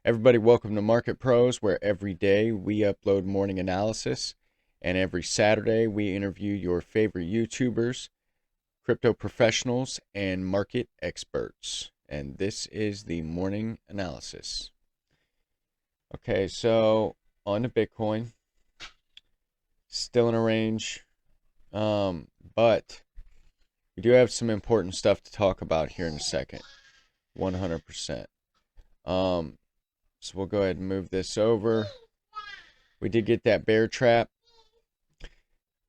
Everybody, welcome to Market Pros, where every day we upload morning analysis, and every Saturday we interview your favorite YouTubers, crypto professionals, and market experts. And this is the morning analysis. Okay, so on to Bitcoin, still in a range, but we do have some important stuff to talk about here in a second. 100%. So we'll go ahead and move this over. We did get that bear trap.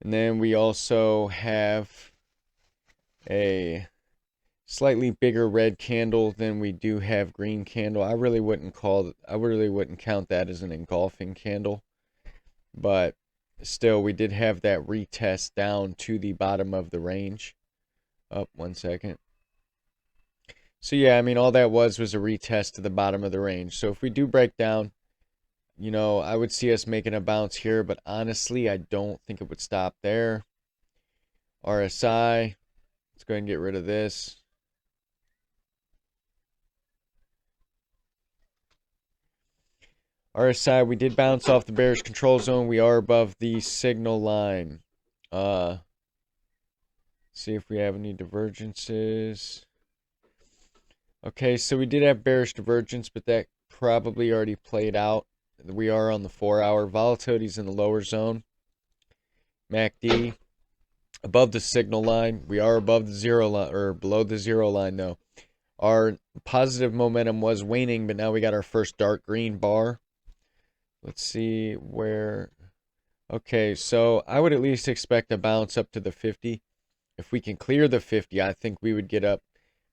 And then we also have a slightly bigger red candle than we do have green candle. I really wouldn't count that as an engulfing candle. But still, we did have that retest down to the bottom of the range. Up 1 second. So yeah, I mean, all that was a retest to the bottom of the range. So if we do break down, I would see us making a bounce here, but honestly, I don't think it would stop there. RSI, let's go ahead and get rid of this. RSI, we did bounce off the bearish control zone. We are above the signal line. See if we have any divergences. Okay, so we did have bearish divergence, but that probably already played out. We are on the 4-hour. Volatility's in the lower zone. MACD above the signal line. We are above the zero line, or below the zero line though. Our positive momentum was waning, but now we got our first dark green bar. Let's see where. Okay, so I would at least expect a bounce up to the 50. If we can clear the 50, I think we would get up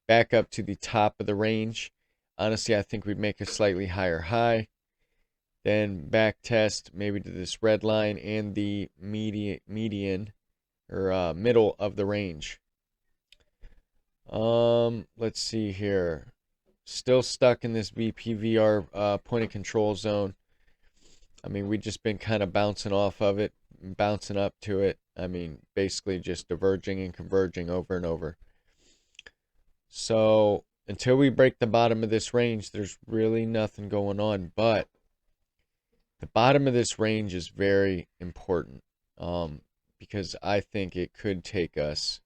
back up to the top of the range. Honestly, I think we'd make a slightly higher high. Then back test maybe to this red line and the median or middle of the range. Let's see here. Still stuck in this VPVR point of control zone. I mean, we've just been kind of bouncing off of it, bouncing up to it. I mean, basically just diverging and converging over and over. So until we break the bottom of this range, there's really nothing going on. But the bottom of this range is very important because I think it could take us,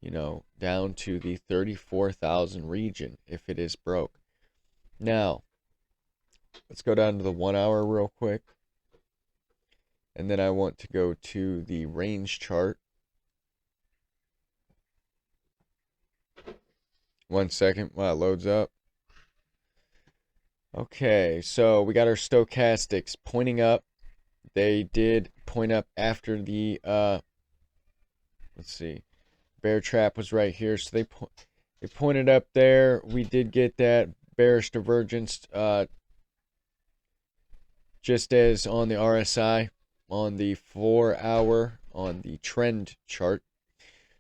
down to the 34,000 region if it is broke. Now, let's go down to the 1 hour real quick. And then I want to go to the range chart. 1 second while it loads up. Okay, so we got our stochastics pointing up. They did point up after the let's see, bear trap was right here, so they pointed up there. We did get that bearish divergence just as on the RSI, on the 4 hour, on the trend chart.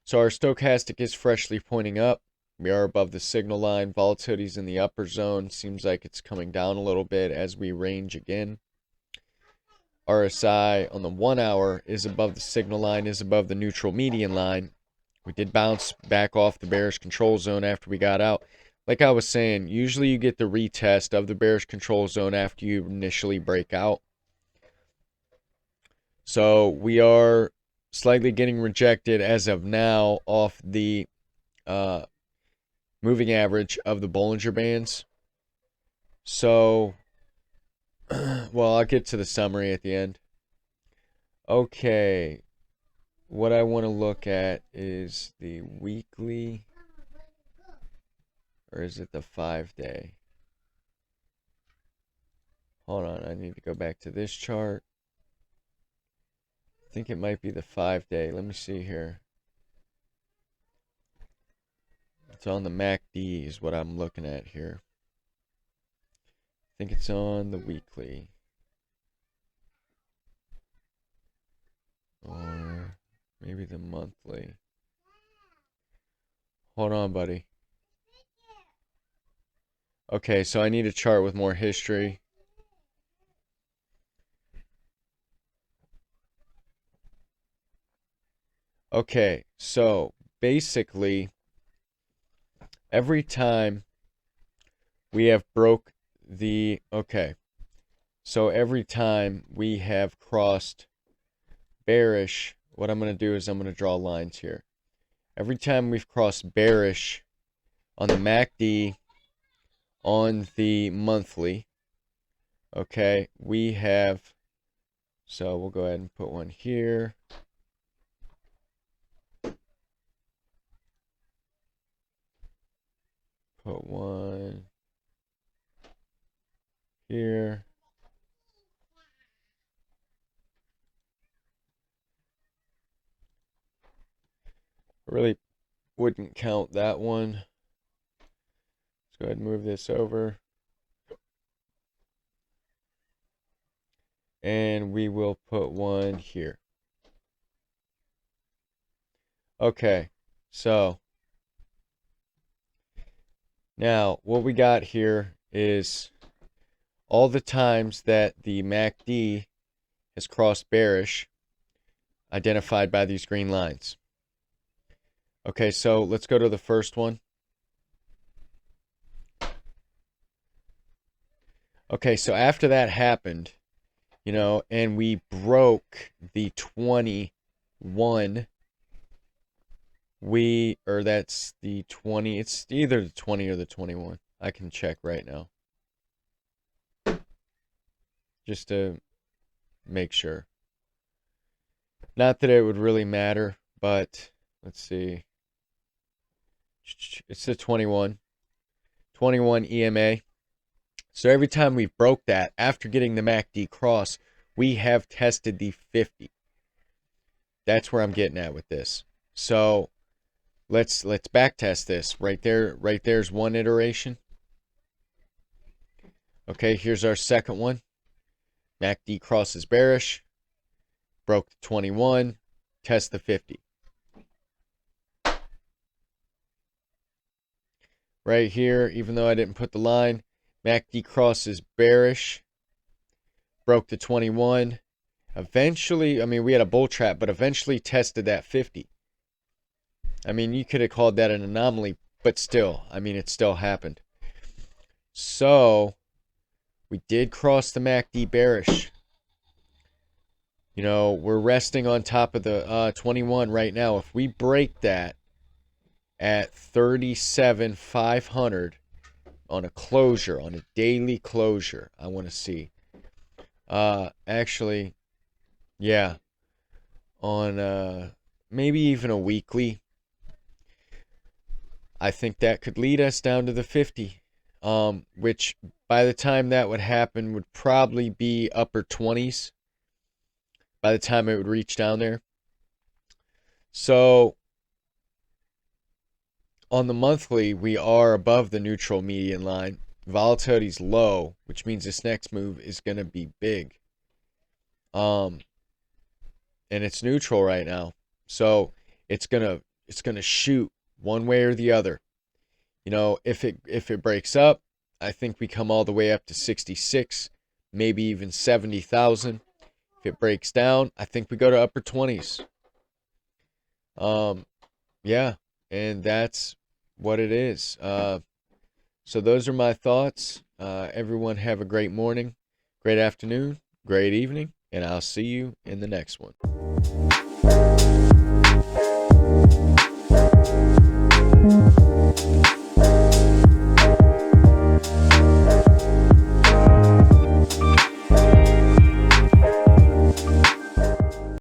So our stochastic is freshly pointing up. We are above the signal line. Volatility's in the upper zone. Seems like it's coming down a little bit as we range again. RSI on the 1 hour is above the signal line, is above the neutral median line. We did bounce back off the bearish control zone after we got out. Like I was saying, usually you get the retest of the bearish control zone after you initially break out. So we are slightly getting rejected as of now off the moving average of the Bollinger Bands. So, well, I'll get to the summary at the end. Okay, what I want to look at is the weekly, or is it the 5-day? Hold on, I need to go back to this chart. I think it might be the 5-day. Let me see here. It's on the MACD is what I'm looking at here. I think it's on the weekly. Or maybe the monthly. Hold on, buddy. Okay, so I need a chart with more history. Okay, so basically, every time we have broke okay. So every time we have crossed bearish, what I'm going to do is I'm going to draw lines here. Every time we've crossed bearish on the MACD, on the monthly, okay, we have, so we'll go ahead and put one here. Put one here. I really wouldn't count that one. Let's go ahead and move this over. And we will put one here. Okay, so now what we got here is all the times that the MACD has crossed bearish, identified by these green lines. Okay, so let's go to the first one. Okay, so after that happened, you know, and we broke the 21, or that's the 20, it's either the 20 or the 21. I can check right now, just to make sure. Not that it would really matter, but let's see. It's the 21 EMA. So every time we broke that, after getting the MACD cross, we have tested the 50. That's where I'm getting at with this. So let's back test this. Right there's one iteration. Okay, here's our second one. MACD crosses bearish, broke the 21, test the 50. Right here, even though I didn't put the line, MACD crosses bearish, broke the 21. Eventually, I mean, we had a bull trap, but eventually tested that 50. I mean, you could have called that an anomaly, but still, I mean, it still happened. So, we did cross the MACD bearish. You know, we're resting on top of the 21 right now. If we break that at 37,500 on a closure, on a daily closure, I want to see. Actually, yeah, on maybe even a weekly, I think that could lead us down to the 50, which by the time that would happen would probably be upper 20s by the time it would reach down there. So on the monthly, we are above the neutral median line. Volatility's low, which means this next move is going to be big. And it's neutral right now. So it's going to shoot one way or the other. You know, if it breaks up, I think we come all the way up to 66, maybe even 70,000. If it breaks down, I think we go to upper 20s. Yeah, and that's what it is. So those are my thoughts. Everyone have a great morning, great afternoon, great evening, and I'll see you in the next one.